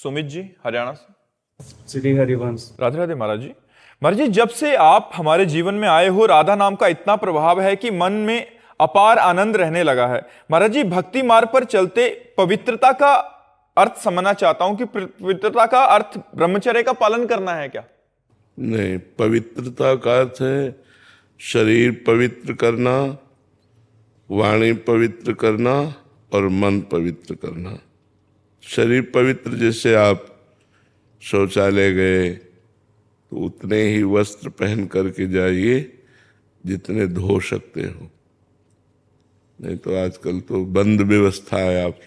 सुमित जी हरियाणा से। श्री हरिवंश। राधे राधे महाराज जी। महाराज जी, जब से आप हमारे जीवन में आए हो, राधा नाम का इतना प्रभाव है कि मन में अपार आनंद रहने लगा है। महाराज जी, भक्ति मार्ग पर चलते पवित्रता का अर्थ समझना चाहता हूं कि पवित्रता का अर्थ ब्रह्मचर्य का पालन करना है क्या? नहीं, पवित्रता का अर्थ है शरीर पवित्र करना, वाणी पवित्र करना और मन पवित्र करना। शरीर पवित्र, जैसे आप शौचालय गए तो उतने ही वस्त्र पहन करके जाइए जितने धो सकते हो, नहीं तो आजकल तो बंद व्यवस्था है। आप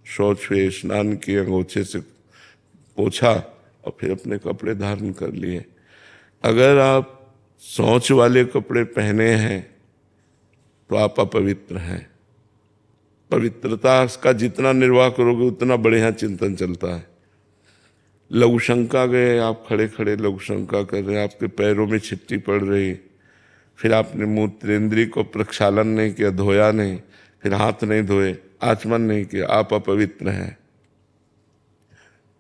शौच हुए, स्नान किए, अंगोछे से पोछा और फिर अपने कपड़े धारण कर लिए। अगर आप शौच वाले कपड़े पहने हैं तो आप अपवित्र हैं। पवित्रता का जितना निर्वाह करोगे उतना बढ़िया चिंतन चलता है। लघु शंका गए, आप खड़े खड़े लघु शंका कर रहे हैं, आपके पैरों में छिट्टी पड़ रही, फिर आपने मूत्रेंद्रिय को प्रक्षालन नहीं किया, धोया नहीं, फिर हाथ नहीं धोए, आचमन नहीं किया, आप अपवित्र हैं।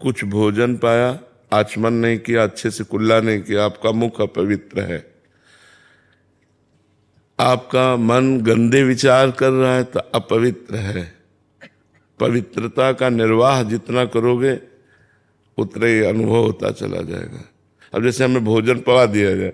कुछ भोजन पाया, आचमन नहीं किया, अच्छे से कुल्ला नहीं किया, आपका मुख अपवित्र है। आपका मन गंदे विचार कर रहा है तो अपवित्र है। पवित्रता का निर्वाह जितना करोगे उतना ही अनुभव होता चला जाएगा। अब जैसे हमें भोजन पवा दिया जाए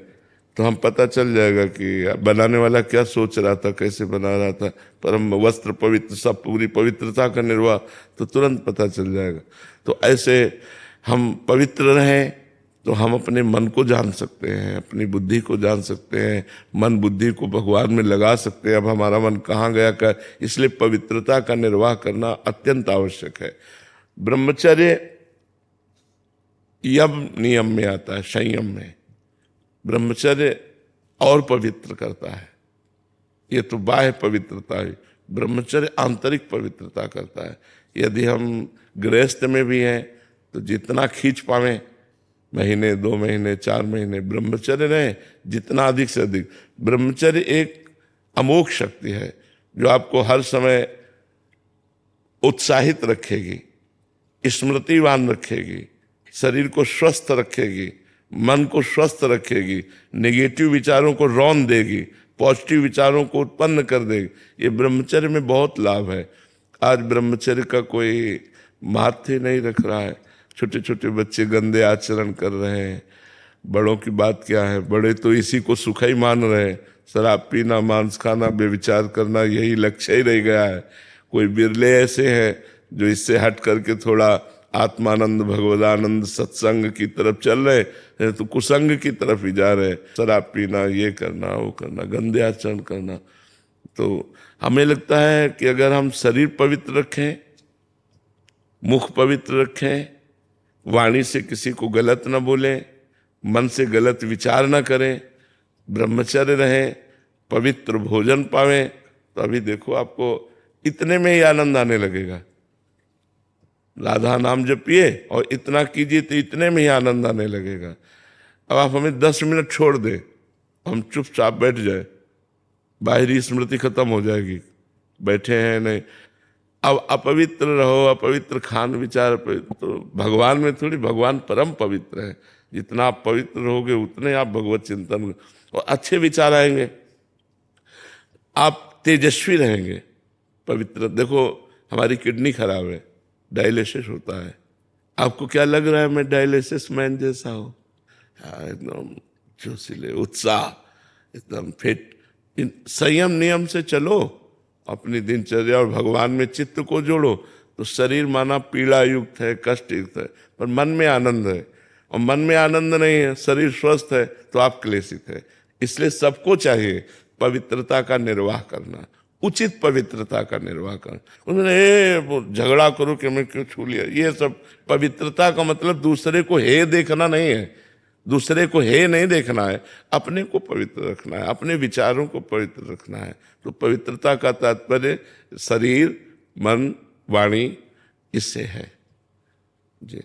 तो हम पता चल जाएगा कि बनाने वाला क्या सोच रहा था, कैसे बना रहा था। पर हम वस्त्र पवित्र, सब पूरी पवित्रता का निर्वाह, तो तुरंत पता चल जाएगा। तो ऐसे हम पवित्र रहें तो हम अपने मन को जान सकते हैं, अपनी बुद्धि को जान सकते हैं, मन बुद्धि को भगवान में लगा सकते हैं। अब हमारा मन कहाँ गया क्या, इसलिए पवित्रता का निर्वाह करना अत्यंत आवश्यक है। ब्रह्मचर्य यम नियम में आता है, संयम में। ब्रह्मचर्य और पवित्र करता है। ये तो बाह्य पवित्रता है, ब्रह्मचर्य आंतरिक पवित्रता करता है। यदि हम गृहस्थ में भी हैं तो जितना खींच पावें, महीने, 2 महीने, 4 महीने ब्रह्मचर्य रहे, जितना अधिक से अधिक। ब्रह्मचर्य एक अमोघ शक्ति है जो आपको हर समय उत्साहित रखेगी, स्मृतिवान रखेगी, शरीर को स्वस्थ रखेगी, मन को स्वस्थ रखेगी, नेगेटिव विचारों को रौंद देगी, पॉजिटिव विचारों को उत्पन्न कर देगी। ये ब्रह्मचर्य में बहुत लाभ है। आज ब्रह्मचर्य का कोई महत्व नहीं रख रहा है। छोटे छोटे बच्चे गंदे आचरण कर रहे हैं। बड़ों की बात क्या है, बड़े तो इसी को सुख ही मान रहे हैं। शराब पीना, मांस खाना, बेविचार करना, यही लक्ष्य ही रह गया है। कोई बिरले ऐसे हैं जो इससे हट करके थोड़ा आत्मानंद, भगवदानंद, सत्संग की तरफ चल रहे हैं, तो कुसंग की तरफ ही जा रहे। शराब पीना, ये करना, वो करना, गंदे आचरण करना। तो हमें लगता है कि अगर हम शरीर पवित्र रखें, मुख पवित्र रखें, वाणी से किसी को गलत न बोलें, मन से गलत विचार न करें, ब्रह्मचर्य रहें, पवित्र भोजन पावें, तो अभी देखो आपको इतने में ही आनंद आने लगेगा। राधा नाम जपिए और इतना कीजिए तो इतने में ही आनंद आने लगेगा। अब आप हमें 10 मिनट छोड़ दें, हम चुपचाप बैठ जाए, बाहरी स्मृति खत्म हो जाएगी, बैठे हैं नहीं। अब अपवित्र रहो, अपवित्र खान विचार, तो भगवान में थोड़ी, भगवान परम पवित्र है। जितना आप पवित्र रहोगे उतने आप भगवत चिंतन और अच्छे विचार आएंगे, आप तेजस्वी रहेंगे। पवित्र, देखो हमारी किडनी खराब है, डायलिसिस होता है। आपको क्या लग रहा है मैं डायलिसिस मैन जैसा हूँ? एकदम जोशीले, उत्साह, एकदम फिट। संयम नियम से चलो अपनी दिनचर्या और भगवान में चित्त को जोड़ो तो शरीर माना पीड़ा युक्त है, कष्ट युक्त है, पर मन में आनंद है। और मन में आनंद नहीं है, शरीर स्वस्थ है, तो आप क्लेशित है। इसलिए सबको चाहिए पवित्रता का निर्वाह करना, उचित पवित्रता का निर्वाह करना। उन्होंने झगड़ा करो कि मैं क्यों छू लिया, ये सब पवित्रता का मतलब दूसरे को हे देखना नहीं है। दूसरे को हे नहीं देखना है, अपने को पवित्र रखना है, अपने विचारों को पवित्र रखना है। तो पवित्रता का तात्पर्य शरीर, मन, वाणी, इससे है जी।